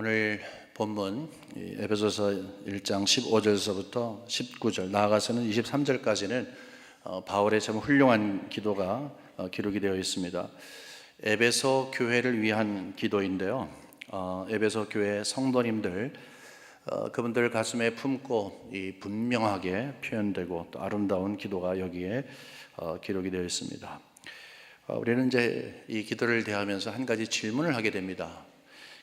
오늘 본문 에베소서 1장 15절에서부터 19절 나아가서는 23절까지는 바울의 참 훌륭한 기도가 기록이 되어 있습니다. 에베소 교회를 위한 기도인데요. 에베소 교회 성도님들 그분들 가슴에 품고 이 분명하게 표현되고 또 아름다운 기도가 여기에 기록이 되어 있습니다. 우리는 이제 이 기도를 대하면서 한 가지 질문을 하게 됩니다.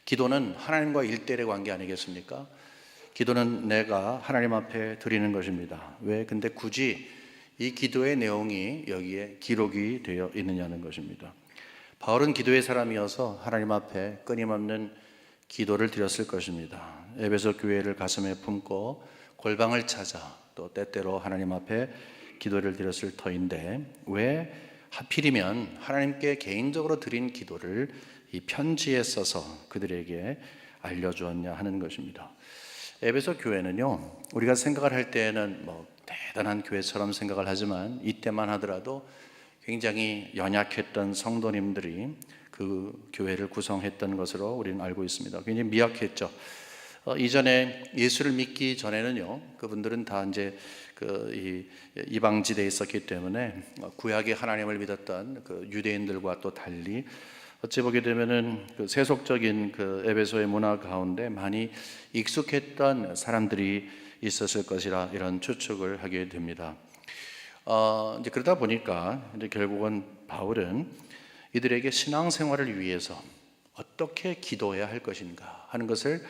기도는 하나님과 일대일의 관계 아니겠습니까? 기도는 내가 하나님 앞에 드리는 것입니다. 왜 근데 굳이 이 기도의 내용이 여기에 기록이 되어 있느냐는 것입니다. 바울은 기도의 사람이어서 하나님 앞에 끊임없는 기도를 드렸을 것입니다. 에베소 교회를 가슴에 품고 골방을 찾아 또 때때로 하나님 앞에 기도를 드렸을 터인데 왜 하필이면 하나님께 개인적으로 드린 기도를 이 편지에 써서 그들에게 알려주었냐 하는 것입니다. 에베소 교회는요, 우리가 생각을 할 때에는 대단한 교회처럼 생각을 하지만 이때만 하더라도 굉장히 연약했던 성도님들이 그 교회를 구성했던 것으로 우리는 알고 있습니다. 굉장히 미약했죠. 이전에 예수를 믿기 전에는요, 그분들은 다 이제 이방지대에 있었기 때문에 구약의 하나님을 믿었던 그 유대인들과 또 달리 어찌 보게 되면은 그 세속적인 그 에베소의 문화 가운데 많이 익숙했던 사람들이 있었을 것이라 이런 추측을 하게 됩니다. 이제 그러다 보니까 이제 결국은 바울은 이들에게 신앙생활을 위해서 어떻게 기도해야 할 것인가 하는 것을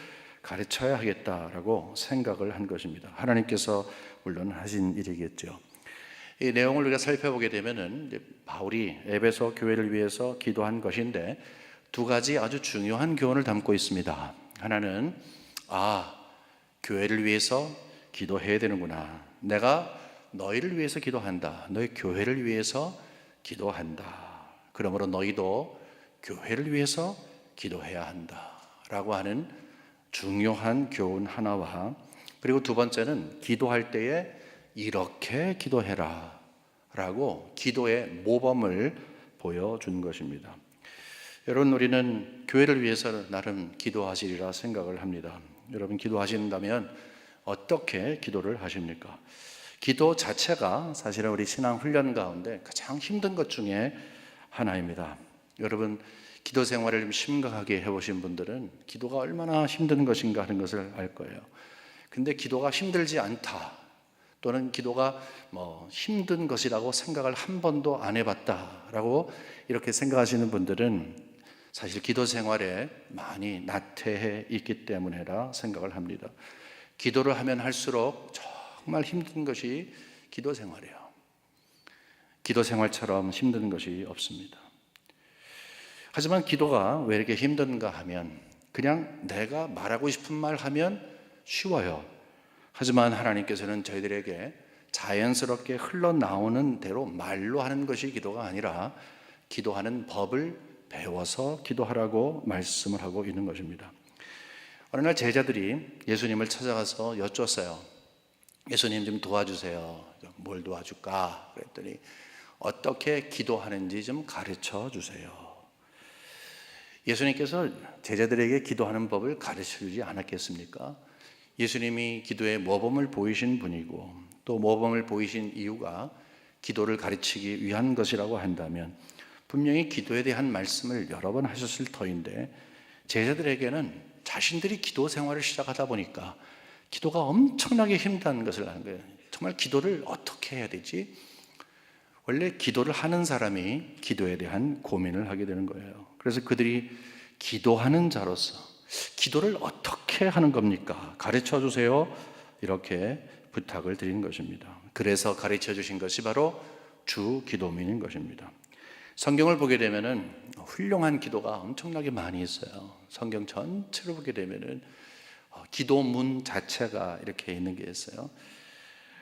가르쳐야 하겠다라고 생각을 한 것입니다. 하나님께서 물론 하신 일이겠죠. 이 내용을 우리가 살펴보게 되면은 이제 바울이 에베소 교회를 위해서 기도한 것인데 두 가지 아주 중요한 교훈을 담고 있습니다. 하나는 교회를 위해서 기도해야 되는구나. 내가 너희를 위해서 기도한다. 너희 교회를 위해서 기도한다. 그러므로 너희도 교회를 위해서 기도해야 한다라고 하는 중요한 교훈 하나와 그리고 두 번째는 기도할 때에 이렇게 기도해라 라고 기도의 모범을 보여준 것입니다. 여러분, 우리는 교회를 위해서 나름 기도하시리라 생각을 합니다. 여러분, 기도하신다면 어떻게 기도를 하십니까? 기도 자체가 사실은 우리 신앙 훈련 가운데 가장 힘든 것 중에 하나입니다. 여러분, 기도 생활을 좀 심각하게 해보신 분들은 기도가 얼마나 힘든 것인가 하는 것을 알 거예요. 근데 기도가 힘들지 않다 또는 기도가 힘든 것이라고 생각을 한 번도 안 해봤다라고 이렇게 생각하시는 분들은 사실 기도 생활에 많이 나태해 있기 때문이라 생각을 합니다. 기도를 하면 할수록 정말 힘든 것이 기도 생활이에요. 기도 생활처럼 힘든 것이 없습니다. 하지만 기도가 왜 이렇게 힘든가 하면 그냥 내가 말하고 싶은 말 하면 쉬워요. 하지만 하나님께서는 저희들에게 자연스럽게 흘러나오는 대로 말로 하는 것이 기도가 아니라 기도하는 법을 배워서 기도하라고 말씀을 하고 있는 것입니다. 어느 날 제자들이 예수님을 찾아가서 여쭈었어요. 예수님 좀 도와주세요. 뭘 도와줄까? 그랬더니 어떻게 기도하는지 좀 가르쳐 주세요. 예수님께서 제자들에게 기도하는 법을 가르쳐 주지 않았겠습니까? 예수님이 기도의 모범을 보이신 분이고 또 모범을 보이신 이유가 기도를 가르치기 위한 것이라고 한다면 분명히 기도에 대한 말씀을 여러 번 하셨을 터인데 제자들에게는 자신들이 기도 생활을 시작하다 보니까 기도가 엄청나게 힘든 것을 아는 거예요. 정말 기도를 어떻게 해야 되지? 원래 기도를 하는 사람이 기도에 대한 고민을 하게 되는 거예요. 그래서 그들이 기도하는 자로서 기도를 어떻게 하는 겁니까? 가르쳐 주세요. 이렇게 부탁을 드린 것입니다. 그래서 가르쳐 주신 것이 바로 주 기도문인 것입니다. 성경을 보게 되면은 훌륭한 기도가 엄청나게 많이 있어요. 성경 전체를 보게 되면은 기도문 자체가 이렇게 있는 게 있어요.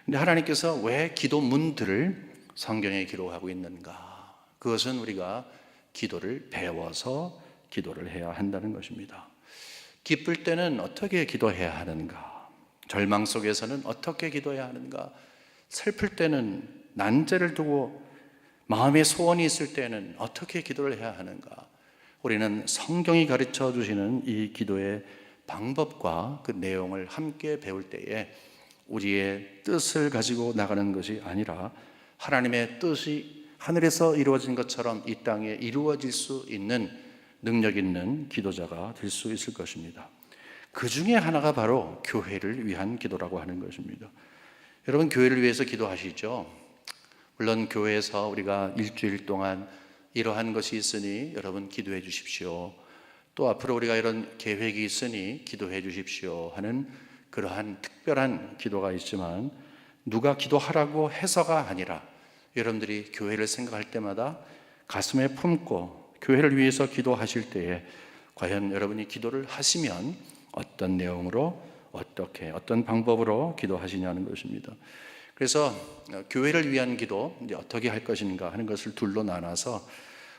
근데 하나님께서 왜 기도문들을 성경에 기록하고 있는가? 그것은 우리가 기도를 배워서 기도를 해야 한다는 것입니다. 기쁠 때는 어떻게 기도해야 하는가? 절망 속에서는 어떻게 기도해야 하는가? 슬플 때는 난제를 두고 마음의 소원이 있을 때는 어떻게 기도를 해야 하는가? 우리는 성경이 가르쳐 주시는 이 기도의 방법과 그 내용을 함께 배울 때에 우리의 뜻을 가지고 나가는 것이 아니라 하나님의 뜻이 하늘에서 이루어진 것처럼 이 땅에 이루어질 수 있는 능력 있는 기도자가 될 수 있을 것입니다. 그 중에 하나가 바로 교회를 위한 기도라고 하는 것입니다. 여러분, 교회를 위해서 기도하시죠? 물론 교회에서 우리가 일주일 동안 이러한 것이 있으니 여러분 기도해 주십시오. 또 앞으로 우리가 이런 계획이 있으니 기도해 주십시오 하는 그러한 특별한 기도가 있지만, 누가 기도하라고 해서가 아니라 여러분들이 교회를 생각할 때마다 가슴에 품고 교회를 위해서 기도하실 때에 과연 여러분이 기도를 하시면 어떤 내용으로 어떻게 어떤 방법으로 기도하시냐는 것입니다. 그래서 교회를 위한 기도 이제 어떻게 할 것인가 하는 것을 둘로 나눠서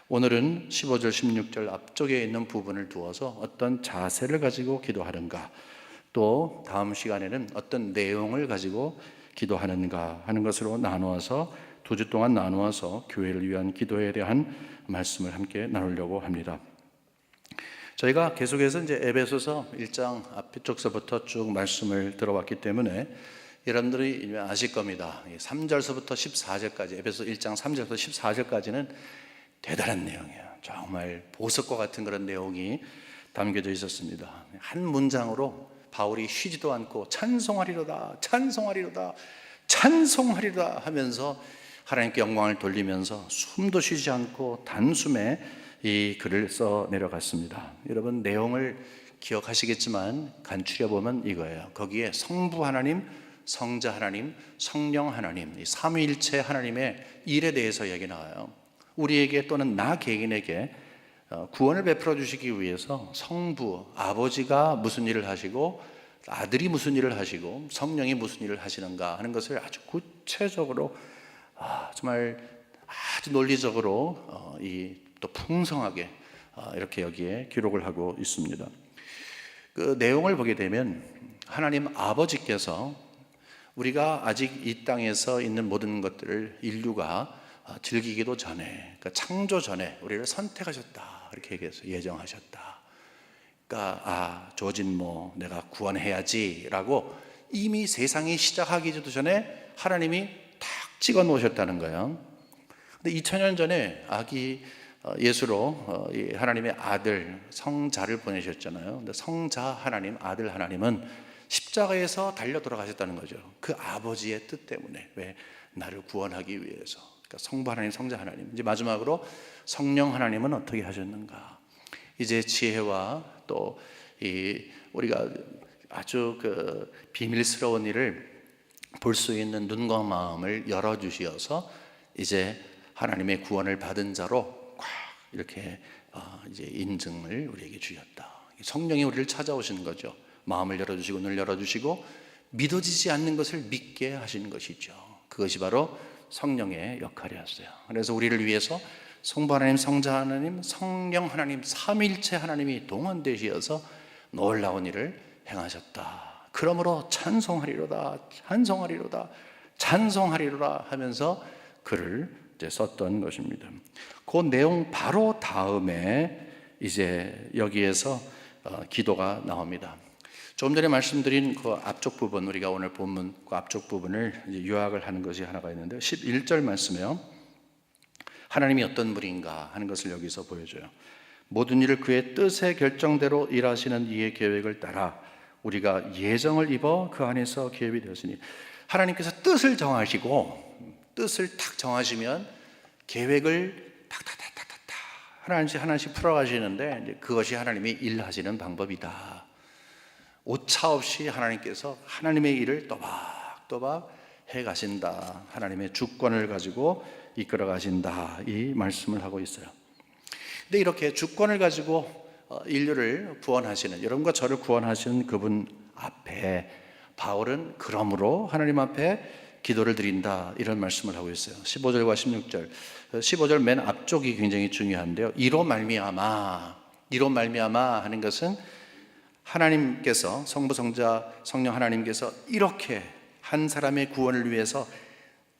오늘은 15절 16절 앞쪽에 있는 부분을 두어서 어떤 자세를 가지고 기도하는가, 또 다음 시간에는 어떤 내용을 가지고 기도하는가 하는 것으로 나누어서 2주 동안 나누어서 교회를 위한 기도에 대한 말씀을 함께 나누려고 합니다. 저희가 계속해서 이제 에베소서 1장 앞쪽서부터 쭉 말씀을 들어왔기 때문에 여러분들이 아실 겁니다. 3절서부터 14절까지, 에베소 1장 3절부터 14절까지는 대단한 내용이에요. 정말 보석과 같은 그런 내용이 담겨져 있었습니다. 한 문장으로 바울이 쉬지도 않고 찬송하리로다, 찬송하리로다, 찬송하리로다 하면서 하나님께 영광을 돌리면서 숨도 쉬지 않고 단숨에 이 글을 써 내려갔습니다. 여러분, 내용을 기억하시겠지만 간추려 보면 이거예요. 거기에 성부 하나님, 성자 하나님, 성령 하나님, 이 삼위일체 하나님의 일에 대해서 얘기 나와요. 우리에게 또는 나 개인에게 구원을 베풀어 주시기 위해서 성부, 아버지가 무슨 일을 하시고 아들이 무슨 일을 하시고 성령이 무슨 일을 하시는가 하는 것을 아주 구체적으로 정말 아주 논리적으로 또 풍성하게 이렇게 여기에 기록을 하고 있습니다. 그 내용을 보게 되면 하나님 아버지께서 우리가 아직 이 땅에서 있는 모든 것들을 인류가 즐기기도 전에, 그러니까 창조 전에 우리를 선택하셨다 이렇게 얘기해서 예정하셨다. 그러니까 조진 내가 구원해야지라고 이미 세상이 시작하기도 전에 하나님이 탁 찍어 놓으셨다는 거예요. 근데 2000년 전에 아기 예수로 하나님의 아들 성자를 보내셨잖아요. 근데 성자 하나님, 아들 하나님은 십자가에서 달려 돌아가셨다는 거죠. 그 아버지의 뜻 때문에, 왜 나를 구원하기 위해서. 그러니까 성부 하나님, 성자 하나님. 이제 마지막으로 성령 하나님은 어떻게 하셨는가? 이제 지혜와 또 우리가 아주 그 비밀스러운 일을 볼 수 있는 눈과 마음을 열어 주시어서 이제 하나님의 구원을 받은 자로 이렇게 이제 인증을 우리에게 주셨다. 성령이 우리를 찾아오시는 거죠. 마음을 열어주시고 눈을 열어주시고 믿어지지 않는 것을 믿게 하시는 것이죠. 그것이 바로 성령의 역할이었어요. 그래서 우리를 위해서 성부 하나님, 성자 하나님, 성령 하나님, 삼위일체 하나님이 동원되시어서 놀라운 일을 행하셨다. 그러므로 찬송하리로다, 찬송하리로다, 찬송하리로다 하면서 글을 이제 썼던 것입니다. 그 내용 바로 다음에 이제 여기에서 기도가 나옵니다. 조금 전에 말씀드린 그 앞쪽 부분, 우리가 오늘 본문 그 앞쪽 부분을 이제 요약을 하는 것이 하나가 있는데 11절 말씀에요. 하나님이 어떤 분인가 하는 것을 여기서 보여줘요. 모든 일을 그의 뜻의 결정대로 일하시는 이의 계획을 따라 우리가 예정을 입어 그 안에서 기업이 되었으니, 하나님께서 뜻을 정하시고 뜻을 탁 정하시면 계획을 탁탁탁탁탁 하나씩 풀어가시는데, 이제 그것이 하나님이 일하시는 방법이다. 오차 없이 하나님께서 하나님의 일을 또박또박 해 가신다. 하나님의 주권을 가지고 이끌어 가신다. 이 말씀을 하고 있어요. 근데 이렇게 주권을 가지고 인류를 구원하시는, 여러분과 저를 구원하시는 그분 앞에 바울은 그러므로 하나님 앞에 기도를 드린다 이런 말씀을 하고 있어요. 15절과 16절 15절 맨 앞쪽이 굉장히 중요한데요. 이로 말미암아 하는 것은 하나님께서, 성부 성자 성령 하나님께서 이렇게 한 사람의 구원을 위해서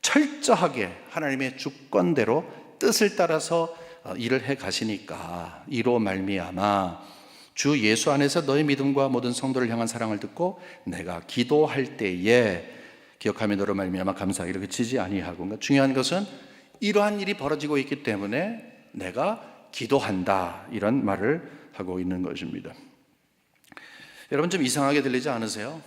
철저하게 하나님의 주권대로 뜻을 따라서 일을 해 가시니까, 이로 말미암아 주 예수 안에서 너의 믿음과 모든 성도를 향한 사랑을 듣고 내가 기도할 때에 기억하며 너로 말미암아 감사하기를 그치지 아니하고. 그러니까 중요한 것은 이러한 일이 벌어지고 있기 때문에 내가 기도한다, 이런 말을 하고 있는 것입니다. 여러분, 좀 이상하게 들리지 않으세요?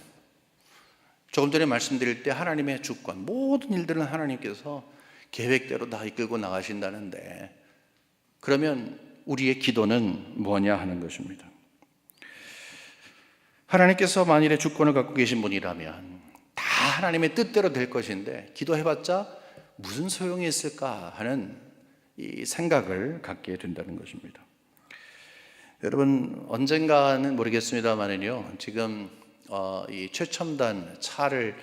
조금 전에 말씀드릴 때 하나님의 주권, 모든 일들은 하나님께서 계획대로 다 이끌고 나가신다는데, 그러면 우리의 기도는 뭐냐 하는 것입니다. 하나님께서 만일에 주권을 갖고 계신 분이라면 다 하나님의 뜻대로 될 것인데 기도해봤자 무슨 소용이 있을까 하는 이 생각을 갖게 된다는 것입니다. 여러분, 언젠가는 모르겠습니다만은요, 지금 이 최첨단 차를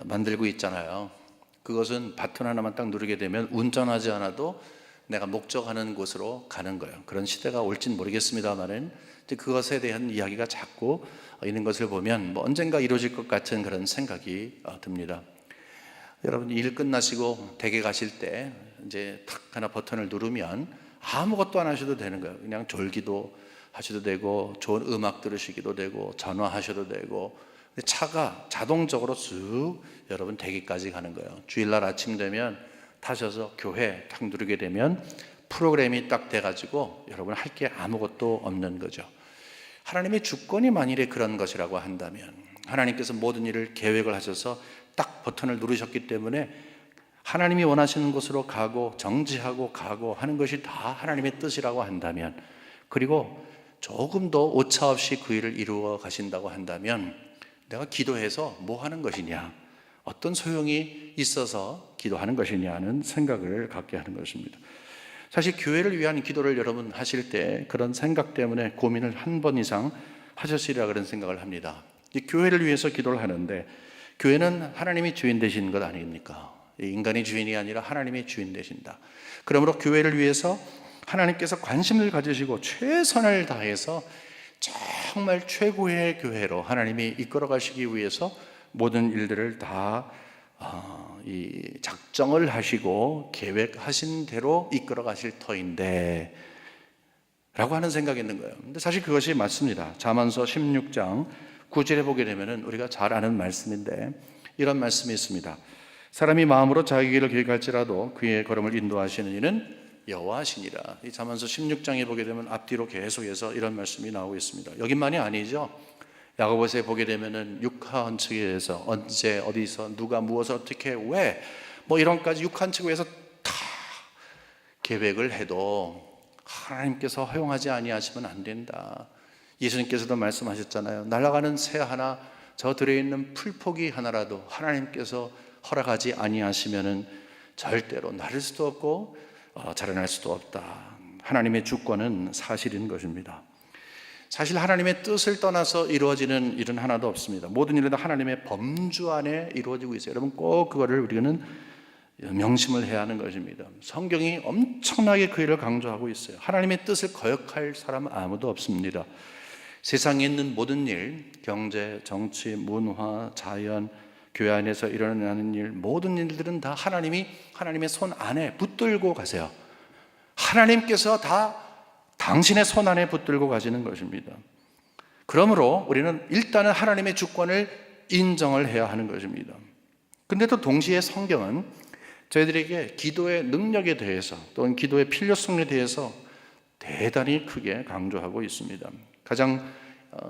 만들고 있잖아요. 그것은 버튼 하나만 딱 누르게 되면 운전하지 않아도 내가 목적하는 곳으로 가는 거예요. 그런 시대가 올진 모르겠습니다만은 그것에 대한 이야기가 자꾸 있는 것을 보면 뭐 언젠가 이루어질 것 같은 그런 생각이 듭니다. 여러분, 일 끝나시고 댁에 가실 때 이제 탁 하나 버튼을 누르면 아무것도 안 하셔도 되는 거예요. 그냥 졸기도 하셔도 되고 좋은 음악 들으시기도 되고 전화하셔도 되고, 차가 자동적으로 쑥 여러분 댁에까지 가는 거예요. 주일날 아침 되면 타셔서 교회 탁 누르게 되면 프로그램이 딱 돼가지고 여러분 할 게 아무것도 없는 거죠. 하나님의 주권이 만일에 그런 것이라고 한다면, 하나님께서 모든 일을 계획을 하셔서 딱 버튼을 누르셨기 때문에 하나님이 원하시는 곳으로 가고 정지하고 가고 하는 것이 다 하나님의 뜻이라고 한다면, 그리고 조금도 오차 없이 그 일을 이루어 가신다고 한다면 내가 기도해서 뭐 하는 것이냐, 어떤 소용이 있어서 기도하는 것이냐는 생각을 갖게 하는 것입니다. 사실 교회를 위한 기도를 여러분 하실 때 그런 생각 때문에 고민을 한 번 이상 하셨으리라 그런 생각을 합니다. 이 교회를 위해서 기도를 하는데, 교회는 하나님이 주인 되시는 것 아닙니까? 인간이 주인이 아니라 하나님이 주인 되신다. 그러므로 교회를 위해서 하나님께서 관심을 가지시고 최선을 다해서 정말 최고의 교회로 하나님이 이끌어 가시기 위해서 모든 일들을 다 이 작정을 하시고 계획하신 대로 이끌어 가실 터인데 라고 하는 생각이 있는 거예요. 근데 사실 그것이 맞습니다. 잠언서 16장 9절에 보게 되면 우리가 잘 아는 말씀인데 이런 말씀이 있습니다. 사람이 마음으로 자기 길을 계획할지라도 그의 걸음을 인도하시는 이는 여호와시니라. 이 잠언서 16장에 보게 되면 앞뒤로 계속해서 이런 말씀이 나오고 있습니다. 여기만이 아니죠. 야고보서에 보게 되면은 육한 측에 의해서 언제 어디서 누가 무엇을 어떻게 왜 뭐 이런까지 육한 측에 의해서 다 계획을 해도 하나님께서 허용하지 아니하시면 안 된다. 예수님께서도 말씀하셨잖아요. 날아가는 새 하나, 저 들에 있는 풀포기 하나라도 하나님께서 허락하지 아니하시면은 절대로 나를 수도 없고 자라날 수도 없다. 하나님의 주권은 사실인 것입니다. 사실 하나님의 뜻을 떠나서 이루어지는 일은 하나도 없습니다. 모든 일은 하나님의 범주 안에 이루어지고 있어요. 여러분, 꼭 그거를 우리는 명심을 해야 하는 것입니다. 성경이 엄청나게 그 일을 강조하고 있어요. 하나님의 뜻을 거역할 사람은 아무도 없습니다. 세상에 있는 모든 일, 경제, 정치, 문화, 자연, 교회 안에서 일어나는 일, 모든 일들은 다 하나님이 하나님의 손 안에 붙들고 가세요. 하나님께서 다 당신의 손 안에 붙들고 가시는 것입니다. 그러므로 우리는 일단은 하나님의 주권을 인정을 해야 하는 것입니다. 근데 또 동시에 성경은 저희들에게 기도의 능력에 대해서 또는 기도의 필요성에 대해서 대단히 크게 강조하고 있습니다. 가장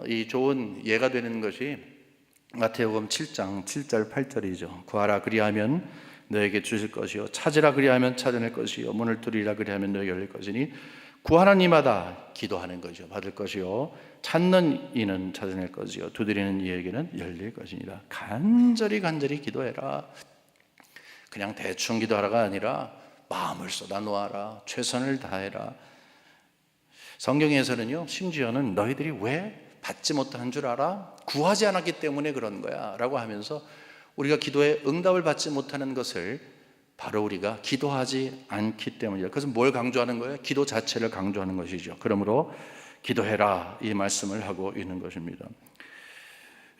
이 좋은 예가 되는 것이 마태복음 7장 7절 8절이죠. 구하라 그리하면 너에게 주실 것이요 찾으라 그리하면 찾아낼 것이요 문을 두드리라 그리하면 너에게 열릴 것이니 구하는 이마다 기도하는 것이요 받을 것이요 찾는 이는 찾아낼 것이요 두드리는 이에게는 열릴 것이니라. 간절히 기도해라. 그냥 대충 기도하라가 아니라 마음을 쏟아 놓아라. 최선을 다해라. 성경에서는요, 심지어는 너희들이 왜 받지 못한 줄 알아? 구하지 않았기 때문에 그런 거야 라고 하면서 우리가 기도에 응답을 받지 못하는 것을 바로 우리가 기도하지 않기 때문이죠. 그래서 뭘 강조하는 거예요? 기도 자체를 강조하는 것이죠. 그러므로 기도해라 이 말씀을 하고 있는 것입니다.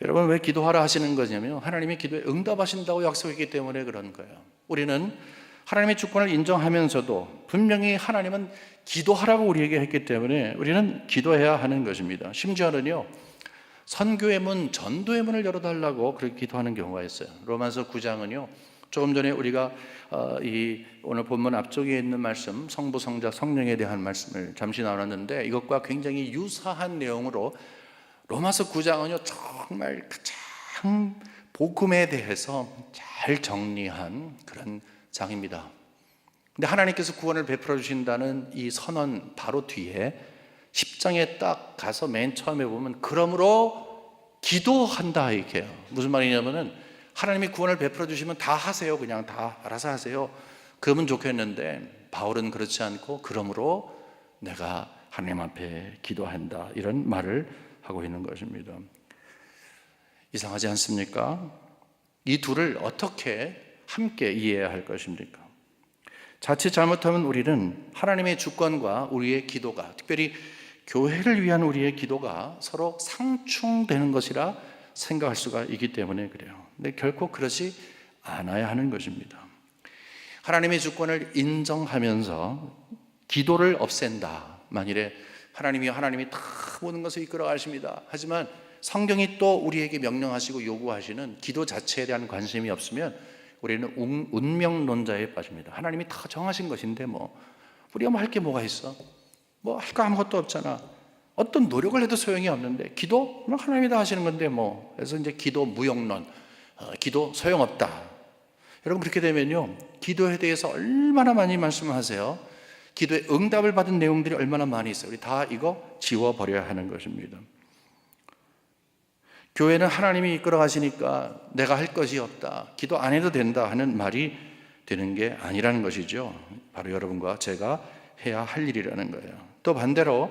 여러분, 왜 기도하라 하시는 거냐면 하나님이 기도에 응답하신다고 약속했기 때문에 그런 거예요. 우리는 하나님의 주권을 인정하면서도 분명히 하나님은 기도하라고 우리에게 했기 때문에 우리는 기도해야 하는 것입니다. 심지어는요, 선교의 문, 전도의 문을 열어달라고 그렇게 기도하는 경우가 있어요. 로마서 9장은요, 조금 전에 우리가 오늘 본문 앞쪽에 있는 말씀, 성부, 성자, 성령에 대한 말씀을 잠시 나눴는데, 이것과 굉장히 유사한 내용으로 로마서 9장은요 정말 가장 복음에 대해서 잘 정리한 그런 장입니다. 근데 하나님께서 구원을 베풀어 주신다는 이 선언 바로 뒤에 10장에 딱 가서 맨 처음에 보면 그러므로 기도한다 이렇게요. 무슨 말이냐면은 하나님이 구원을 베풀어 주시면 다 하세요. 그냥 다 알아서 하세요. 그러면 좋겠는데 바울은 그렇지 않고 그러므로 내가 하나님 앞에 기도한다 이런 말을 하고 있는 것입니다. 이상하지 않습니까? 이 둘을 어떻게 함께 이해해야 할 것입니까? 자칫 잘못하면 우리는 하나님의 주권과 우리의 기도가, 특별히 교회를 위한 우리의 기도가 서로 상충되는 것이라 생각할 수가 있기 때문에 그래요. 근데 결코 그렇지 않아야 하는 것입니다. 하나님의 주권을 인정하면서 기도를 없앤다. 만일에 하나님이 다 모든 것을 이끌어 가십니다. 하지만 성경이 또 우리에게 명령하시고 요구하시는 기도 자체에 대한 관심이 없으면 우리는 운명론자에 빠집니다. 하나님이 다 정하신 것인데 우리가 할 게 뭐가 있어? 할 거 아무것도 없잖아. 어떤 노력을 해도 소용이 없는데 기도? 하나님이 다 하시는 건데 그래서 이제 기도 무용론, 기도 소용없다. 여러분 그렇게 되면요, 기도에 대해서 얼마나 많이 말씀하세요. 기도에 응답을 받은 내용들이 얼마나 많이 있어요. 우리 다 이거 지워버려야 하는 것입니다. 교회는 하나님이 이끌어 가시니까 내가 할 것이 없다, 기도 안 해도 된다 하는 말이 되는 게 아니라는 것이죠. 바로 여러분과 제가 해야 할 일이라는 거예요. 또 반대로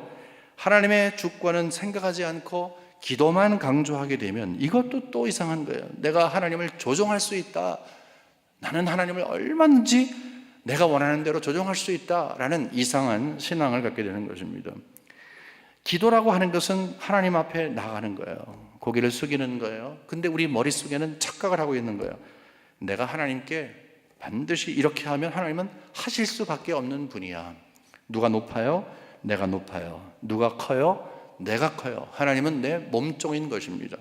하나님의 주권은 생각하지 않고 기도만 강조하게 되면 이것도 또 이상한 거예요. 내가 하나님을 조종할 수 있다, 나는 하나님을 얼마든지 내가 원하는 대로 조종할 수 있다라는 이상한 신앙을 갖게 되는 것입니다. 기도라고 하는 것은 하나님 앞에 나가는 거예요. 고개를 숙이는 거예요. 근데 우리 머릿속에는 착각을 하고 있는 거예요. 내가 하나님께 반드시 이렇게 하면 하나님은 하실 수밖에 없는 분이야. 누가 높아요? 내가 높아요. 누가 커요? 내가 커요. 하나님은 내 몸종인 것입니다.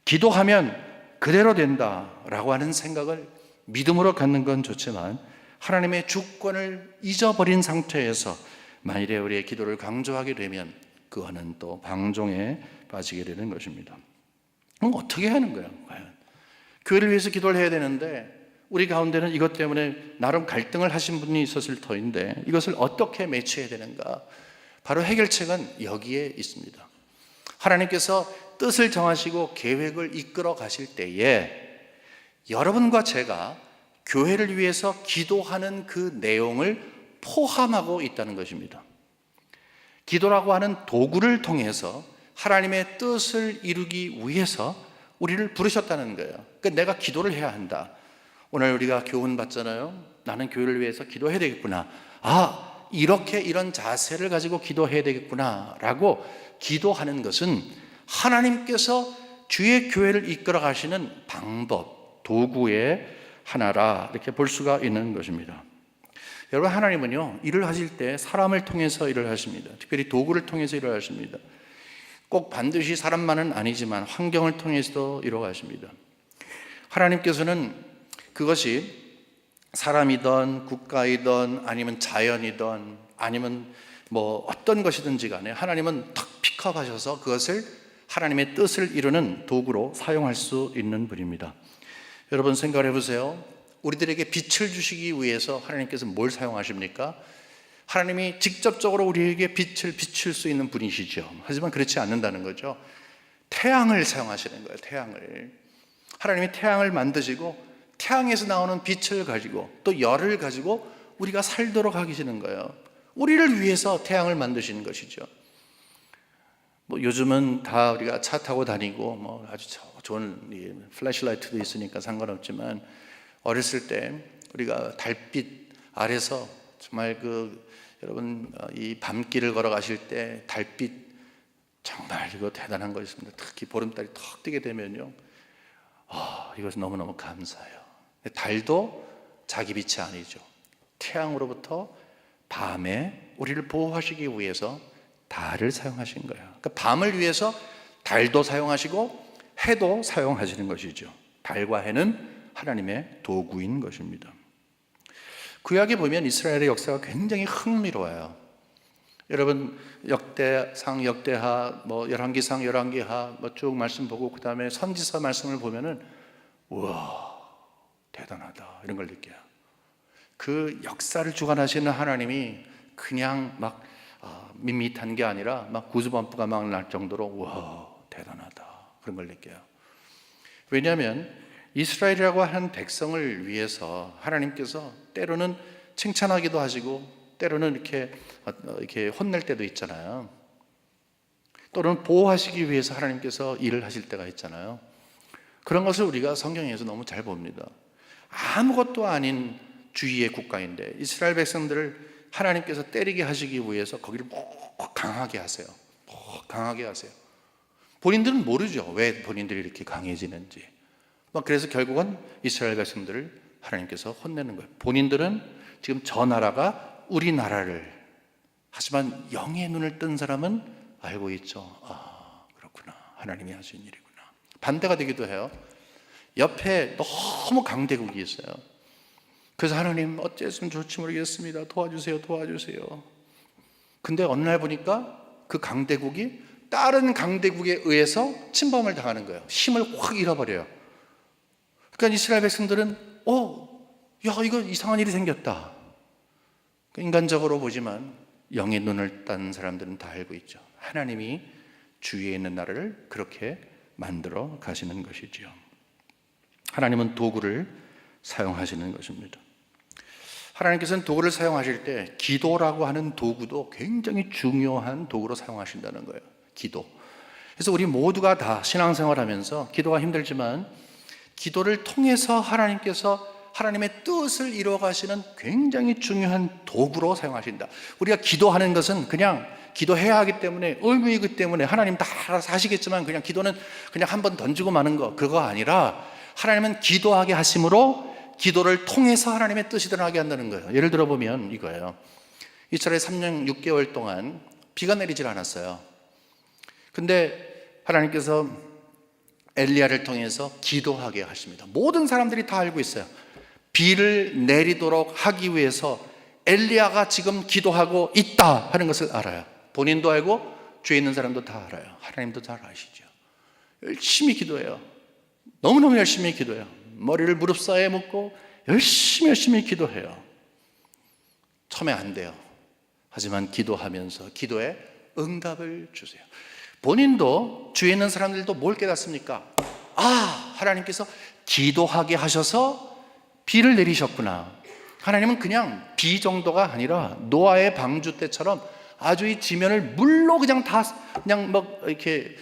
기도하면 그대로 된다라고 하는 생각을 믿음으로 갖는 건 좋지만 하나님의 주권을 잊어버린 상태에서 만일에 우리의 기도를 강조하게 되면 그거는 또 방종에 빠지게 되는 것입니다. 그럼 어떻게 하는 거예요? 과연 교회를 위해서 기도를 해야 되는데 우리 가운데는 이것 때문에 나름 갈등을 하신 분이 있었을 터인데 이것을 어떻게 매치해야 되는가? 바로 해결책은 여기에 있습니다. 하나님께서 뜻을 정하시고 계획을 이끌어 가실 때에 여러분과 제가 교회를 위해서 기도하는 그 내용을 포함하고 있다는 것입니다. 기도라고 하는 도구를 통해서 하나님의 뜻을 이루기 위해서 우리를 부르셨다는 거예요. 그러니까 내가 기도를 해야 한다. 오늘 우리가 교훈 받잖아요. 나는 교회를 위해서 기도해야 되겠구나. 이렇게 이런 자세를 가지고 기도해야 되겠구나 라고 기도하는 것은 하나님께서 주의 교회를 이끌어 가시는 방법, 도구의 하나라 이렇게 볼 수가 있는 것입니다. 여러분, 하나님은요 일을 하실 때 사람을 통해서 일을 하십니다. 특별히 도구를 통해서 일을 하십니다. 꼭 반드시 사람만은 아니지만 환경을 통해서도 이루어가십니다. 하나님께서는 그것이 사람이든 국가이든 아니면 자연이든 아니면 어떤 것이든지 간에 하나님은 탁 픽업하셔서 그것을 하나님의 뜻을 이루는 도구로 사용할 수 있는 분입니다. 여러분 생각을 해보세요. 우리들에게 빛을 주시기 위해서 하나님께서 뭘 사용하십니까? 하나님이 직접적으로 우리에게 빛을 비출 수 있는 분이시죠. 하지만 그렇지 않는다는 거죠. 태양을 사용하시는 거예요. 태양을. 하나님이 태양을 만드시고 태양에서 나오는 빛을 가지고 또 열을 가지고 우리가 살도록 하시는 거예요. 우리를 위해서 태양을 만드시는 것이죠. 요즘은 다 우리가 차 타고 다니고 아주 좋은 플래시라이트도 있으니까 상관없지만 어렸을 때 우리가 달빛 아래서 정말 여러분 이 밤길을 걸어가실 때 달빛 정말 이거 대단한 거 있습니다. 특히 보름달이 턱 뜨게 되면요, 이것은 너무너무 감사해요. 달도 자기 빛이 아니죠. 태양으로부터 밤에 우리를 보호하시기 위해서 달을 사용하신 거예요. 그러니까 밤을 위해서 달도 사용하시고 해도 사용하시는 것이죠. 달과 해는 하나님의 도구인 것입니다. 구약에 보면 이스라엘의 역사가 굉장히 흥미로워요. 여러분 역대상, 역대하, 열왕기상, 열왕기하 쭉 말씀 보고 그 다음에 선지서 말씀을 보면은 우와 대단하다 이런 걸 느껴요. 그 역사를 주관하시는 하나님이 그냥 막 밋밋한 게 아니라 막 구수범프가 막 날 정도로 우와 대단하다 그런 걸 느껴요. 왜냐하면 이스라엘이라고 하는 백성을 위해서 하나님께서 때로는 칭찬하기도 하시고 때로는 이렇게 혼낼 때도 있잖아요. 또는 보호하시기 위해서 하나님께서 일을 하실 때가 있잖아요. 그런 것을 우리가 성경에서 너무 잘 봅니다. 아무것도 아닌 주위의 국가인데 이스라엘 백성들을 하나님께서 때리게 하시기 위해서 거기를 강하게 하세요. 강하게 하세요. 본인들은 모르죠. 왜 본인들이 이렇게 강해지는지. 그래서 결국은 이스라엘 백성들을 하나님께서 혼내는 거예요. 본인들은 지금 저 나라가 우리 나라를, 하지만 영의 눈을 뜬 사람은 알고 있죠. 아, 그렇구나. 하나님이 하신 일이구나. 반대가 되기도 해요. 옆에 너무 강대국이 있어요. 그래서 하나님 어찌했으면 좋을지 모르겠습니다. 도와주세요, 도와주세요. 근데 어느 날 보니까 그 강대국이 다른 강대국에 의해서 침범을 당하는 거예요. 힘을 확 잃어버려요. 그러니까 이스라엘 백성들은 야 이거 이상한 일이 생겼다. 인간적으로 보지만 영의 눈을 딴 사람들은 다 알고 있죠. 하나님이 주위에 있는 나라를 그렇게 만들어 가시는 것이지요. 하나님은 도구를 사용하시는 것입니다. 하나님께서는 도구를 사용하실 때 기도라고 하는 도구도 굉장히 중요한 도구로 사용하신다는 거예요. 기도. 그래서 우리 모두가 다 신앙생활하면서 기도가 힘들지만 기도를 통해서 하나님께서 하나님의 뜻을 이루어 가시는 굉장히 중요한 도구로 사용하신다. 우리가 기도하는 것은 그냥 기도해야 하기 때문에 의무이기 때문에 하나님 다 알아서 하시겠지만 그냥 기도는 그냥 한번 던지고 마는 거 그거 아니라 하나님은 기도하게 하심으로 기도를 통해서 하나님의 뜻이 드러나게 한다는 거예요. 예를 들어 보면 이거예요. 이스라엘 3년 6개월 동안 비가 내리질 않았어요. 근데 하나님께서 엘리야를 통해서 기도하게 하십니다. 모든 사람들이 다 알고 있어요. 비를 내리도록 하기 위해서 엘리야가 지금 기도하고 있다 하는 것을 알아요. 본인도 알고 주위에 있는 사람도 다 알아요. 하나님도 잘 아시죠. 열심히 기도해요. 너무너무 열심히 기도해요. 머리를 무릎 사이에 묻고 열심히 기도해요. 처음에 안 돼요. 하지만 기도하면서 기도에 응답을 주세요. 본인도 주위에 있는 사람들도 뭘 깨닫습니까? 하나님께서 기도하게 하셔서 비를 내리셨구나. 하나님은 그냥 비 정도가 아니라 노아의 방주 때처럼 아주 이 지면을 물로 그냥 다 그냥 이렇게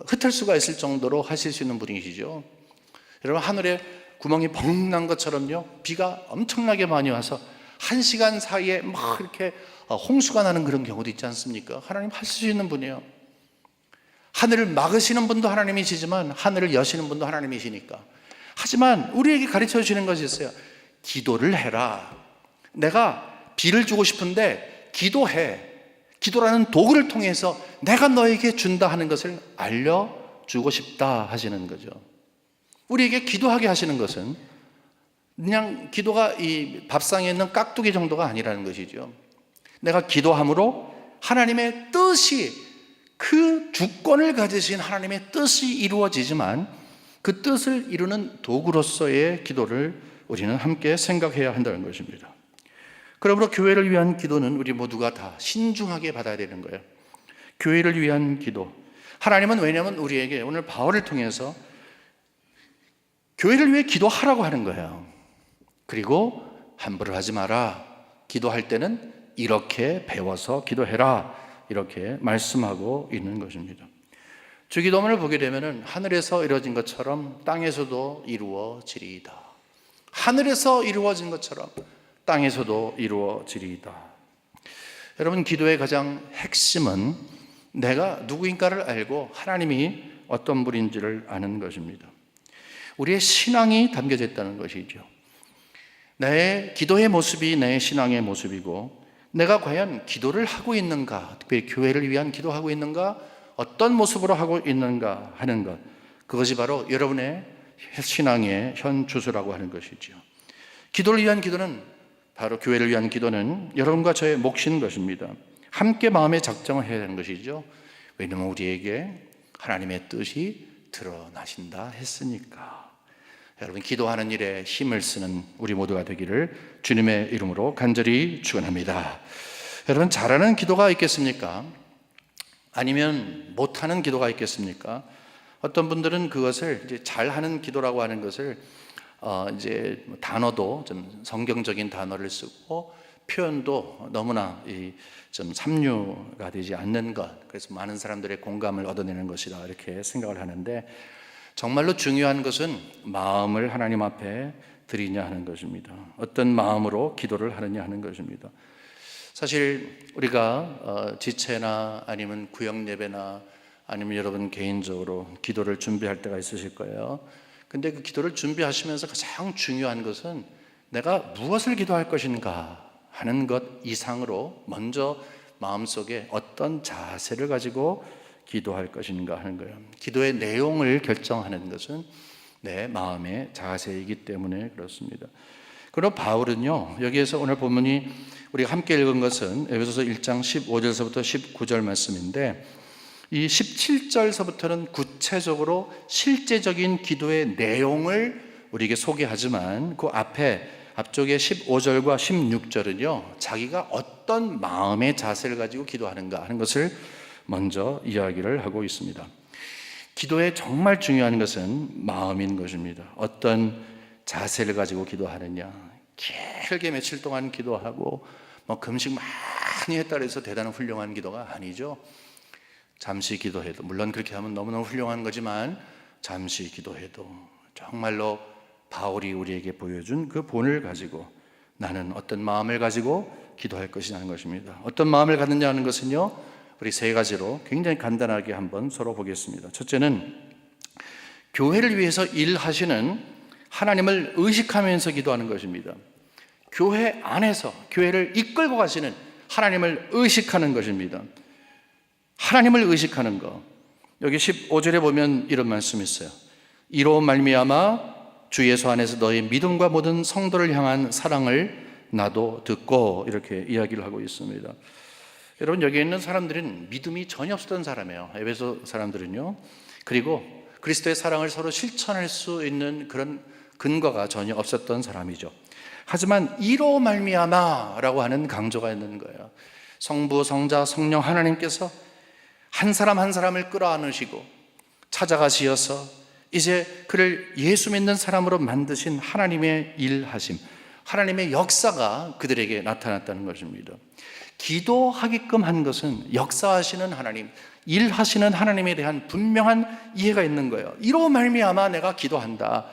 흩을 수가 있을 정도로 하실 수 있는 분이시죠. 여러분 하늘에 구멍이 벙 난 것처럼요 비가 엄청나게 많이 와서 1시간 사이에 막 이렇게 홍수가 나는 그런 경우도 있지 않습니까? 하나님 하실 수 있는 분이에요. 하늘을 막으시는 분도 하나님이시지만 하늘을 여시는 분도 하나님이시니까. 하지만 우리에게 가르쳐 주시는 것이 있어요. 기도를 해라. 내가 비를 주고 싶은데 기도해. 기도라는 도구를 통해서 내가 너에게 준다 하는 것을 알려주고 싶다 하시는 거죠. 우리에게 기도하게 하시는 것은 그냥 기도가 이 밥상에 있는 깍두기 정도가 아니라는 것이죠. 내가 기도함으로 하나님의 뜻이, 그 주권을 가지신 하나님의 뜻이 이루어지지만 그 뜻을 이루는 도구로서의 기도를 우리는 함께 생각해야 한다는 것입니다. 그러므로 교회를 위한 기도는 우리 모두가 다 신중하게 받아야 되는 거예요. 교회를 위한 기도. 하나님은 왜냐하면 우리에게 오늘 바울을 통해서 교회를 위해 기도하라고 하는 거예요. 그리고 함부로 하지 마라. 기도할 때는 이렇게 배워서 기도해라. 이렇게 말씀하고 있는 것입니다. 주기도문을 보게 되면 하늘에서 이루어진 것처럼 땅에서도 이루어지리이다. 하늘에서 이루어진 것처럼 땅에서도 이루어지리이다. 여러분 기도의 가장 핵심은 내가 누구인가를 알고 하나님이 어떤 분인지를 아는 것입니다. 우리의 신앙이 담겨져 있다는 것이죠. 내 기도의 모습이 내 신앙의 모습이고, 내가 과연 기도를 하고 있는가, 특별히 교회를 위한 기도하고 있는가, 어떤 모습으로 하고 있는가 하는 것, 그것이 바로 여러분의 신앙의 현 주소라고 하는 것이죠. 기도를 위한 기도는, 바로 교회를 위한 기도는 여러분과 저의 몫인 것입니다. 함께 마음의 작정을 해야 하는 것이죠. 왜냐하면 우리에게 하나님의 뜻이 드러나신다 했으니까. 여러분, 기도하는 일에 힘을 쓰는 우리 모두가 되기를 주님의 이름으로 간절히 축원합니다. 여러분, 잘하는 기도가 있겠습니까? 아니면 못하는 기도가 있겠습니까? 어떤 분들은 그것을 이제 잘하는 기도라고 하는 것을 이제 단어도 좀 성경적인 단어를 쓰고 표현도 너무나 좀 삼류가 되지 않는 것, 그래서 많은 사람들의 공감을 얻어내는 것이다 이렇게 생각을 하는데, 정말로 중요한 것은 마음을 하나님 앞에 드리냐 하는 것입니다. 어떤 마음으로 기도를 하느냐 하는 것입니다. 사실 우리가 지체나 아니면 구역 예배나 아니면 여러분 개인적으로 기도를 준비할 때가 있으실 거예요. 근데 그 기도를 준비하시면서 가장 중요한 것은 내가 무엇을 기도할 것인가 하는 것 이상으로 먼저 마음속에 어떤 자세를 가지고 기도할 것인가 하는 거예요. 기도의 내용을 결정하는 것은 내 마음의 자세이기 때문에 그렇습니다. 그리고 바울은요, 여기에서 오늘 본문이 우리가 함께 읽은 것은 에베소서 1장 15절서부터 19절 말씀인데, 이 17절서부터는 구체적으로 실제적인 기도의 내용을 우리에게 소개하지만, 그 앞쪽에 15절과 16절은요, 자기가 어떤 마음의 자세를 가지고 기도하는가 하는 것을 먼저 이야기를 하고 있습니다. 기도에 정말 중요한 것은 마음인 것입니다. 어떤 자세를 가지고 기도하느냐. 길게 며칠 동안 기도하고 금식 많이 했다 해서 대단한 훌륭한 기도가 아니죠. 잠시 기도해도, 물론 그렇게 하면 너무너무 훌륭한 거지만 잠시 기도해도 정말로 바울이 우리에게 보여준 그 본을 가지고 나는 어떤 마음을 가지고 기도할 것이냐는 것입니다. 어떤 마음을 갖느냐 하는 것은요, 우리 세 가지로 굉장히 간단하게 한번 서로 보겠습니다. 첫째는 교회를 위해서 일하시는 하나님을 의식하면서 기도하는 것입니다. 교회 안에서 교회를 이끌고 가시는 하나님을 의식하는 것입니다. 하나님을 의식하는 것. 여기 15절에 보면 이런 말씀이 있어요. 이로 말미암아 주 예수 안에서 너희 믿음과 모든 성도를 향한 사랑을 나도 듣고, 이렇게 이야기를 하고 있습니다. 여러분, 여기 있는 사람들은 믿음이 전혀 없었던 사람이에요. 에베소 사람들은요. 그리고 그리스도의 사랑을 서로 실천할 수 있는 그런 근거가 전혀 없었던 사람이죠. 하지만 이로 말미암아라고 하는 강조가 있는 거예요. 성부, 성자, 성령 하나님께서 한 사람 한 사람을 끌어안으시고 찾아가시어서 이제 그를 예수 믿는 사람으로 만드신 하나님의 일하심, 하나님의 역사가 그들에게 나타났다는 것입니다. 기도하게끔 한 것은 역사하시는 하나님, 일하시는 하나님에 대한 분명한 이해가 있는 거예요. 이로 말미암아 내가 기도한다.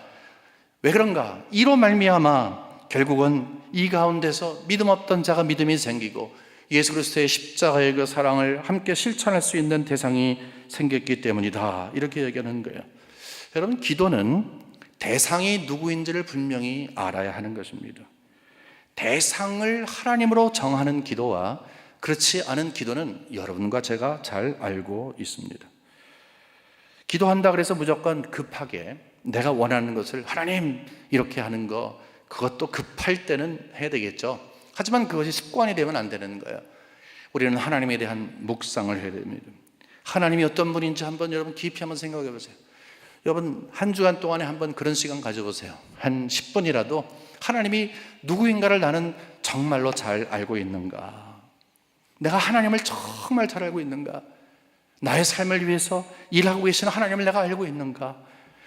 왜 그런가? 이로 말미암아 결국은 이 가운데서 믿음 없던 자가 믿음이 생기고 예수 그리스도의 십자가의 그 사랑을 함께 실천할 수 있는 대상이 생겼기 때문이다. 이렇게 얘기하는 거예요. 여러분, 기도는 대상이 누구인지를 분명히 알아야 하는 것입니다. 대상을 하나님으로 정하는 기도와 그렇지 않은 기도는 여러분과 제가 잘 알고 있습니다. 기도한다 그래서 무조건 급하게 내가 원하는 것을 하나님 이렇게 하는 거, 그것도 급할 때는 해야 되겠죠. 하지만 그것이 습관이 되면 안 되는 거예요. 우리는 하나님에 대한 묵상을 해야 됩니다. 하나님이 어떤 분인지 한번 여러분 깊이 한번 생각해 보세요. 여러분, 한 주간 동안에 한번 그런 시간 가져보세요. 한 10분이라도 하나님이 누구인가를 나는 정말로 잘 알고 있는가? 내가 하나님을 정말 잘 알고 있는가? 나의 삶을 위해서 일하고 계시는 하나님을 내가 알고 있는가?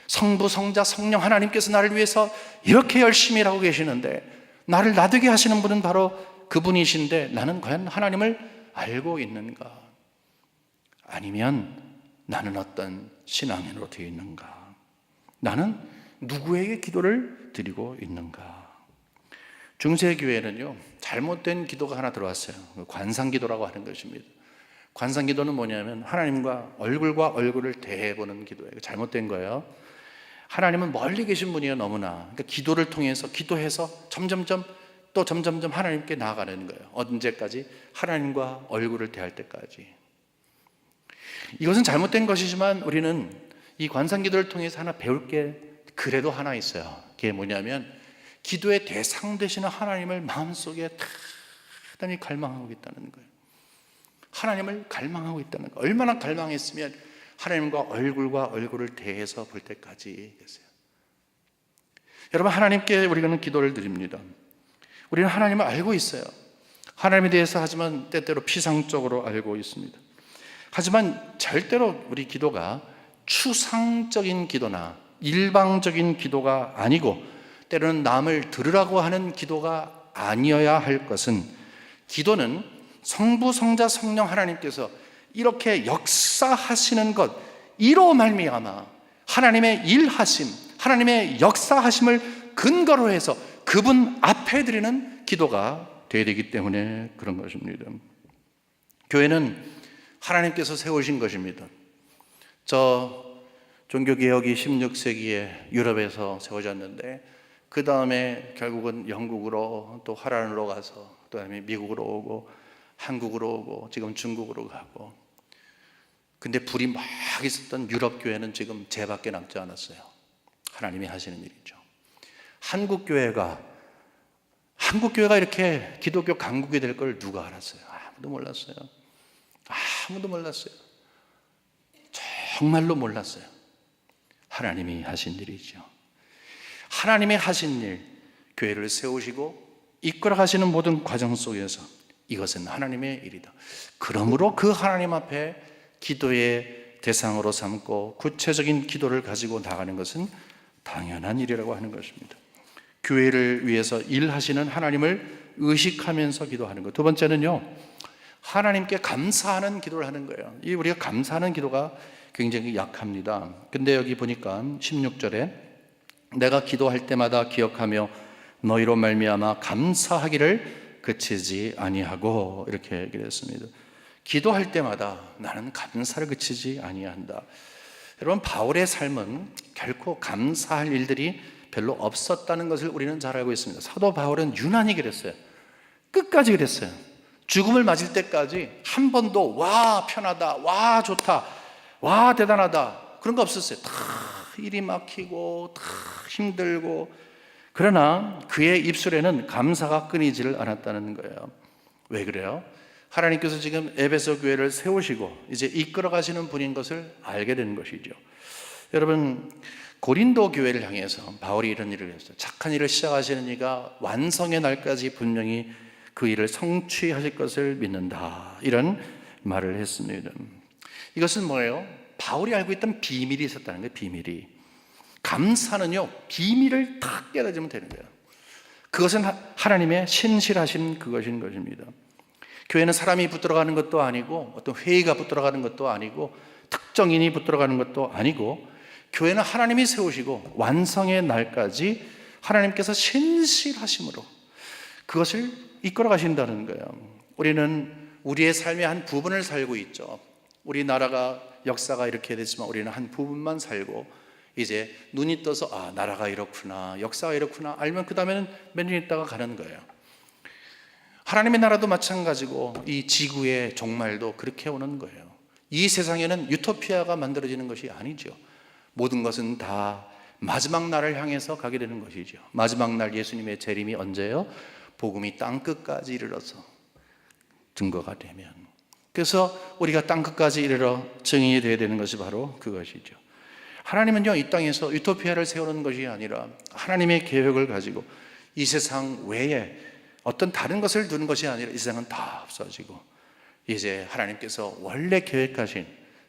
성부, 성자, 성령 하나님께서 나를 위해서 이렇게 열심히 일하고 계시는데 나를 놔두게 하시는 분은 바로 그분이신데 나는 과연 하나님을 알고 있는가? 아니면 나는 어떤 신앙인으로 되어 있는가? 나는 누구에게 기도를 드리고 있는가? 중세교회는요, 잘못된 기도가 하나 들어왔어요. 관상기도라고 하는 것입니다. 관상기도는 뭐냐면 하나님과 얼굴을 대보는 기도예요. 잘못된 거예요. 하나님은 멀리 계신 분이에요. 너무나. 그러니까 기도를 통해서 기도해서 점점점 하나님께 나아가는 거예요. 언제까지? 하나님과 얼굴을 대할 때까지. 이것은 잘못된 것이지만 우리는 이 관상기도를 통해서 하나 배울 게 그래도 하나 있어요. 그게 뭐냐면 기도의 대상 되시는 하나님을 마음속에 대단히 갈망하고 있다는 거예요. 하나님을 갈망하고 있다는 거예요. 얼마나 갈망했으면 하나님과 얼굴을 대해서 볼 때까지 했어요. 여러분, 하나님께 우리는 기도를 드립니다. 우리는 하나님을 알고 있어요. 하나님에 대해서 하지만 때때로 피상적으로 알고 있습니다. 하지만 절대로 우리 기도가 추상적인 기도나 일방적인 기도가 아니고 때로는 남을 들으라고 하는 기도가 아니어야 할 것은, 기도는 성부, 성자, 성령 하나님께서 이렇게 역사하시는 것, 이로 말미암아 하나님의 일하심, 하나님의 역사하심을 근거로 해서 그분 앞에 드리는 기도가 되어야 되기 때문에 그런 것입니다. 교회는 하나님께서 세우신 것입니다. 종교개혁이 16세기에 유럽에서 세워졌는데 그 다음에 결국은 영국으로 또 화란으로 가서 그 다음에 미국으로 오고 한국으로 오고 지금 중국으로 가고, 근데 불이 막 있었던 유럽 교회는 지금 죄밖에 남지 않았어요. 하나님이 하시는 일이죠. 한국 교회가 이렇게 기독교 강국이 될 걸 누가 알았어요? 아무도 몰랐어요. 아무도 몰랐어요. 정말로 몰랐어요. 하나님이 하신 일이죠. 하나님이 하신 일, 교회를 세우시고 이끌어 가시는 모든 과정 속에서 이것은 하나님의 일이다. 그러므로 그 하나님 앞에 기도의 대상으로 삼고 구체적인 기도를 가지고 나가는 것은 당연한 일이라고 하는 것입니다. 교회를 위해서 일하시는 하나님을 의식하면서 기도하는 것. 두 번째는요, 하나님께 감사하는 기도를 하는 거예요. 우리가 감사하는 기도가 굉장히 약합니다. 근데 여기 보니까 16절에 내가 기도할 때마다 기억하며 너희로 말미암아 감사하기를 그치지 아니하고, 이렇게 얘기를 했습니다. 기도할 때마다 나는 감사를 그치지 아니한다. 여러분, 바울의 삶은 결코 감사할 일들이 별로 없었다는 것을 우리는 잘 알고 있습니다. 사도 바울은 유난히 그랬어요. 끝까지 그랬어요. 죽음을 맞을 때까지 한 번도 와 편하다, 와 좋다, 와 대단하다 그런 거 없었어요. 다 일이 막히고 다 힘들고, 그러나 그의 입술에는 감사가 끊이지를 않았다는 거예요. 왜 그래요? 하나님께서 지금 에베소 교회를 세우시고 이제 이끌어 가시는 분인 것을 알게 되는 것이죠. 여러분, 고린도 교회를 향해서 바울이 이런 일을 했어요. 착한 일을 시작하시는 이가 완성의 날까지 분명히 그 일을 성취하실 것을 믿는다, 이런 말을 했습니다. 이것은 뭐예요? 바울이 알고 있던 비밀이 있었다는 거예요. 비밀이. 감사는요, 비밀을 다 깨달으면 되는 거예요. 그것은 하나님의 신실하신 그것인 것입니다. 교회는 사람이 붙들어가는 것도 아니고 어떤 회의가 붙들어가는 것도 아니고 특정인이 붙들어가는 것도 아니고, 교회는 하나님이 세우시고 완성의 날까지 하나님께서 신실하심으로 그것을 이끌어 가신다는 거예요. 우리는 우리의 삶의 한 부분을 살고 있죠. 우리나라가 역사가 이렇게 됐지만 우리는 한 부분만 살고 이제 눈이 떠서 나라가 이렇구나, 역사가 이렇구나 알면 그 다음에는 몇 년 있다가 가는 거예요. 하나님의 나라도 마찬가지고 이 지구의 종말도 그렇게 오는 거예요. 이 세상에는 유토피아가 만들어지는 것이 아니죠. 모든 것은 다 마지막 날을 향해서 가게 되는 것이죠. 마지막 날 예수님의 재림이 언제예요? 복음이 땅끝까지 이르러서 증거가 되면. 그래서 우리가 땅끝까지 이르러 증인이 되어야 되는 것이 바로 그것이죠. 하나님은요, 이 땅에서 유토피아를 세우는 것이 아니라 하나님의 계획을 가지고 이 세상 외에 어떤 다른 것을 두는 것이 아니라 이 세상은 다 없어지고 이제 하나님께서 원래 계획하신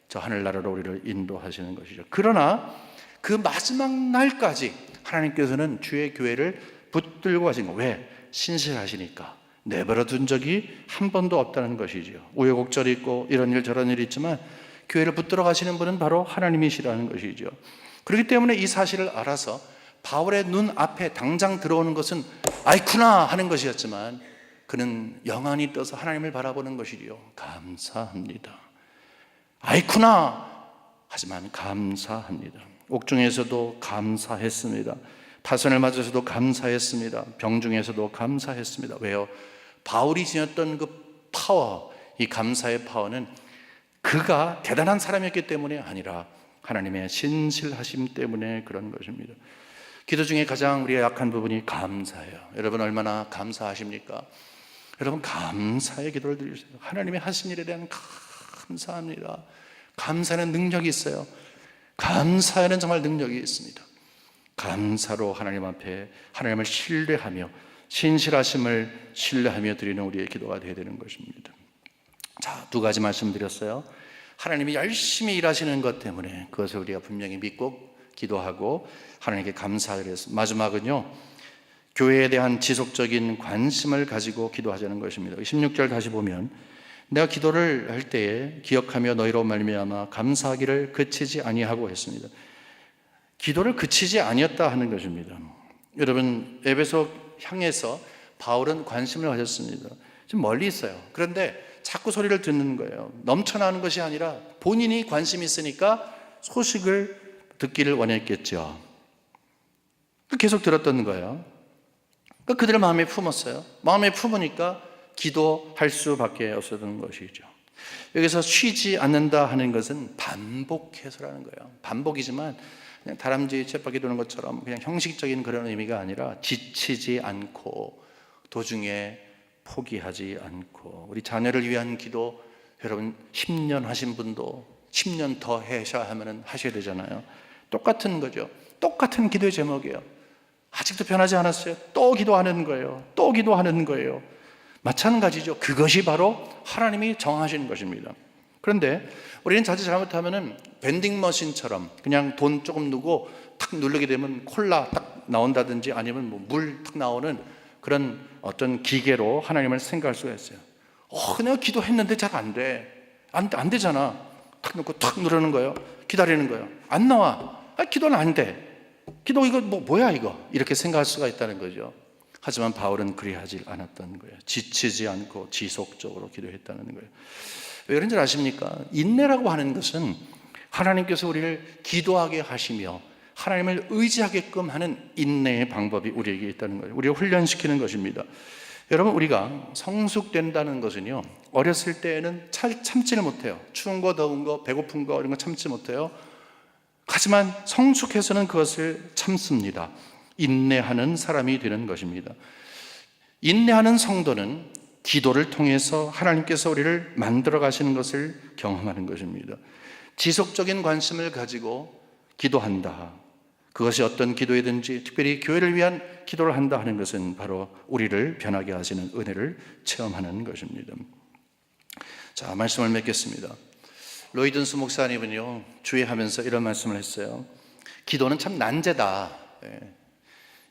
저 하늘나라로 우리를 인도하시는 것이죠. 그러나 그 마지막 날까지 하나님께서는 주의 교회를 붙들고 가신 거. 왜? 신실하시니까. 내버려 둔 적이 한 번도 없다는 것이죠. 우여곡절이 있고 이런 일 저런 일이 있지만 교회를 붙들어 가시는 분은 바로 하나님이시라는 것이죠. 그렇기 때문에 이 사실을 알아서 바울의 눈 앞에 당장 들어오는 것은 아이쿠나 하는 것이었지만 그는 영안이 떠서 하나님을 바라보는 것이지요. 감사합니다. 아이쿠나 하지만 감사합니다. 옥중에서도 감사했습니다. 타선을 맞아서도 감사했습니다. 병중에서도 감사했습니다. 왜요? 바울이 지녔던 그 파워, 이 감사의 파워는 그가 대단한 사람이었기 때문에 아니라 하나님의 신실하심 때문에 그런 것입니다. 기도 중에 가장 우리의 약한 부분이 감사예요. 여러분 얼마나 감사하십니까? 여러분 감사의 기도를 드리세요. 하나님의 하신 일에 대한 감사합니다. 감사는 능력이 있어요. 감사에는 정말 능력이 있습니다. 감사로 하나님 앞에 하나님을 신뢰하며 신실하심을 신뢰하며 드리는 우리의 기도가 되어야 되는 것입니다. 자, 두 가지 말씀드렸어요. 하나님이 열심히 일하시는 것 때문에 그것을 우리가 분명히 믿고 기도하고 하나님께 감사를 해서, 마지막은요, 교회에 대한 지속적인 관심을 가지고 기도하자는 것입니다. 16절 다시 보면, 내가 기도를 할 때에 기억하며 너희로 말미암아 감사하기를 그치지 아니하고 했습니다. 기도를 그치지 아니었다 하는 것입니다. 여러분, 에베소 향해서 바울은 관심을 가졌습니다. 좀 멀리 있어요. 그런데 자꾸 소리를 듣는 거예요. 넘쳐나는 것이 아니라 본인이 관심이 있으니까 소식을 듣기를 원했겠죠. 계속 들었던 거예요. 그들의 마음에 품었어요. 마음에 품으니까 기도할 수밖에 없었던 것이죠. 여기서 쉬지 않는다 하는 것은 반복해서라는 거예요. 반복이지만 그냥 다람쥐 쳇바퀴 도는 것처럼 그냥 형식적인 그런 의미가 아니라 지치지 않고 도중에 포기하지 않고, 우리 자녀를 위한 기도, 여러분 10년 하신 분도 10년 더 하셔야 되잖아요. 똑같은 거죠. 똑같은 기도의 제목이에요. 아직도 변하지 않았어요. 또 기도하는 거예요. 또 기도하는 거예요. 마찬가지죠. 그것이 바로 하나님이 정하시는 것입니다. 그런데 우리는 자칫 잘못하면 밴딩머신처럼 그냥 돈 조금 넣고 탁 누르게 되면 콜라 딱 나온다든지 아니면 뭐 물 탁 나오는 그런 어떤 기계로 하나님을 생각할 수가 있어요. 내가 기도했는데 잘 안 돼. 안 되잖아. 탁 넣고 탁 누르는 거예요. 기다리는 거예요. 안 나와. 기도는 안 돼. 기도 이거 뭐야 이거. 이렇게 생각할 수가 있다는 거죠. 하지만 바울은 그리하지 않았던 거예요. 지치지 않고 지속적으로 기도했다는 거예요. 왜 그런지 아십니까? 인내라고 하는 것은 하나님께서 우리를 기도하게 하시며 하나님을 의지하게끔 하는 인내의 방법이 우리에게 있다는 거예요. 우리를 훈련시키는 것입니다. 여러분, 우리가 성숙된다는 것은요, 어렸을 때에는 참지를 못해요. 추운 거, 더운 거, 배고픈 거 이런 거 참지 못해요. 하지만 성숙해서는 그것을 참습니다. 인내하는 사람이 되는 것입니다. 인내하는 성도는 기도를 통해서 하나님께서 우리를 만들어 가시는 것을 경험하는 것입니다. 지속적인 관심을 가지고 기도한다. 그것이 어떤 기도이든지 특별히 교회를 위한 기도를 한다 하는 것은 바로 우리를 변하게 하시는 은혜를 체험하는 것입니다. 자, 말씀을 맺겠습니다. 로이든스 목사님은요, 주의하면서 이런 말씀을 했어요. 기도는 참 난제다.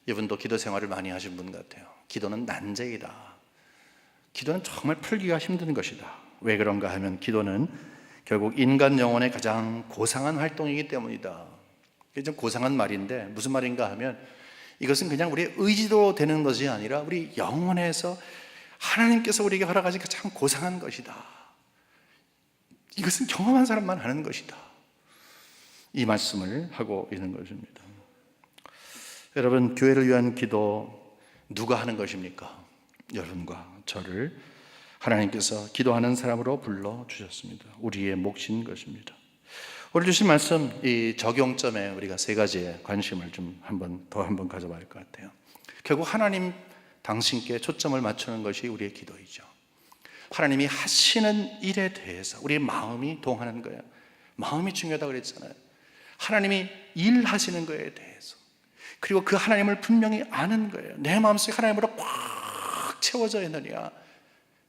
이분도 기도 생활을 많이 하신 분 같아요. 기도는 난제이다. 기도는 정말 풀기가 힘든 것이다. 왜 그런가 하면 기도는 결국 인간 영혼의 가장 고상한 활동이기 때문이다. 이게 좀 고상한 말인데 무슨 말인가 하면 이것은 그냥 우리의 의지로 되는 것이 아니라 우리 영혼에서 하나님께서 우리에게 허락하신 가장 고상한 것이다. 이것은 경험한 사람만 하는 것이다. 이 말씀을 하고 있는 것입니다. 여러분, 교회를 위한 기도 누가 하는 것입니까? 여러분과 저를 하나님께서 기도하는 사람으로 불러주셨습니다. 우리의 몫인 것입니다. 오늘 주신 말씀, 이 적용점에 우리가 세 가지의 관심을 좀 한번 가져봐야 할 것 같아요. 결국 하나님 당신께 초점을 맞추는 것이 우리의 기도이죠. 하나님이 하시는 일에 대해서 우리의 마음이 동하는 거예요. 마음이 중요하다고 그랬잖아요. 하나님이 일하시는 거에 대해서, 그리고 그 하나님을 분명히 아는 거예요. 내 마음속에 하나님으로 꽉 채워져 있느냐,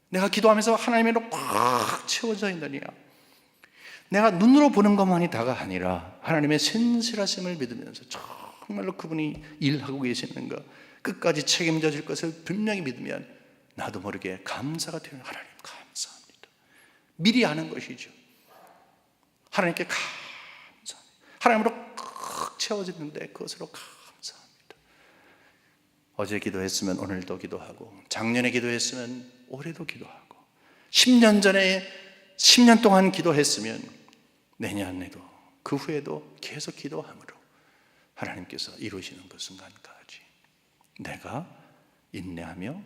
내가 기도하면서 하나님으로 꽉 채워져 있느냐, 내가 눈으로 보는 것만이 다가 아니라 하나님의 신실하심을 믿으면서 정말로 그분이 일하고 계시는 것, 끝까지 책임져 질 것을 분명히 믿으면 나도 모르게 감사가 되는, 하나님 감사합니다. 미리 아는 것이죠. 하나님께 감사합니다. 하나님으로 꽉 채워지는데 그것으로 감사합니다. 어제 기도했으면 오늘도 기도하고, 작년에 기도했으면 올해도 기도하고, 10년 전에 10년 동안 기도했으면 내년에도 그 후에도 계속 기도함으로 하나님께서 이루시는 그 순간까지 내가 인내하며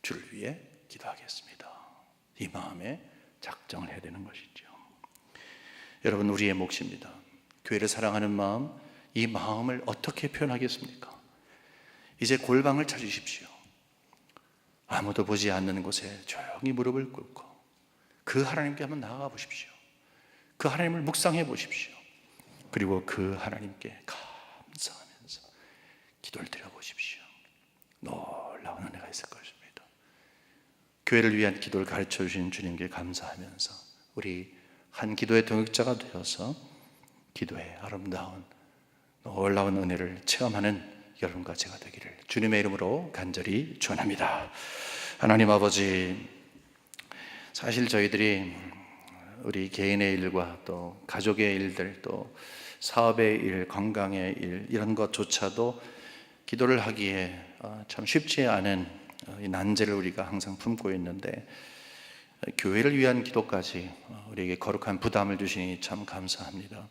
주를 위해 기도하겠습니다. 이 마음에 작정을 해야 되는 것이죠. 여러분, 우리의 몫입니다. 교회를 사랑하는 마음, 이 마음을 어떻게 표현하겠습니까? 이제 골방을 찾으십시오. 아무도 보지 않는 곳에 조용히 무릎을 꿇고 그 하나님께 한번 나아가 보십시오. 그 하나님을 묵상해 보십시오. 그리고 그 하나님께 감사하면서 기도를 드려보십시오. 놀라운 은혜가 있을 것입니다. 교회를 위한 기도를 가르쳐 주신 주님께 감사하면서 우리 한 기도의 동역자가 되어서 기도의 아름다운 놀라운 은혜를 체험하는 여러분과 제가 되기를 주님의 이름으로 간절히 축원합니다. 하나님 아버지, 사실 저희들이 우리 개인의 일과 또 가족의 일들, 또 사업의 일, 건강의 일, 이런 것조차도 기도를 하기에 참 쉽지 않은 이 난제를 우리가 항상 품고 있는데, 교회를 위한 기도까지 우리에게 거룩한 부담을 주시니 참 감사합니다.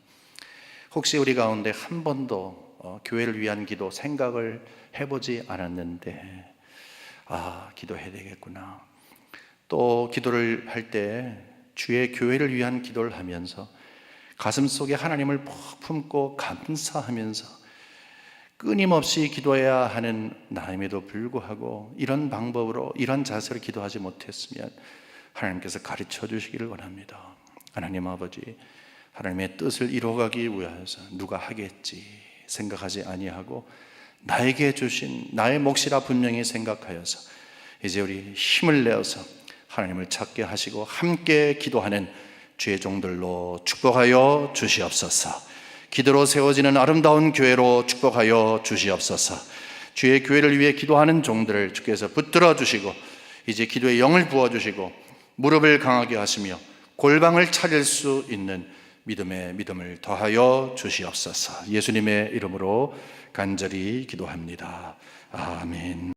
혹시 우리 가운데 한 번도 교회를 위한 기도 생각을 해보지 않았는데, 기도해야 되겠구나. 또 기도를 할 때 주의 교회를 위한 기도를 하면서 가슴속에 하나님을 품고 감사하면서 끊임없이 기도해야 하는 나임에도 불구하고 이런 방법으로, 이런 자세로 기도하지 못했으면 하나님께서 가르쳐 주시기를 원합니다. 하나님 아버지, 하나님의 뜻을 이루어가기 위해서 누가 하겠지 생각하지 아니하고 나에게 주신 나의 몫이라 분명히 생각하여서 이제 우리 힘을 내어서 하나님을 찾게 하시고 함께 기도하는 주의 종들로 축복하여 주시옵소서. 기도로 세워지는 아름다운 교회로 축복하여 주시옵소서. 주의 교회를 위해 기도하는 종들을 주께서 붙들어 주시고 이제 기도의 영을 부어주시고 무릎을 강하게 하시며 골방을 찾을 수 있는 믿음을 더하여 주시옵소서. 예수님의 이름으로 간절히 기도합니다. 아멘.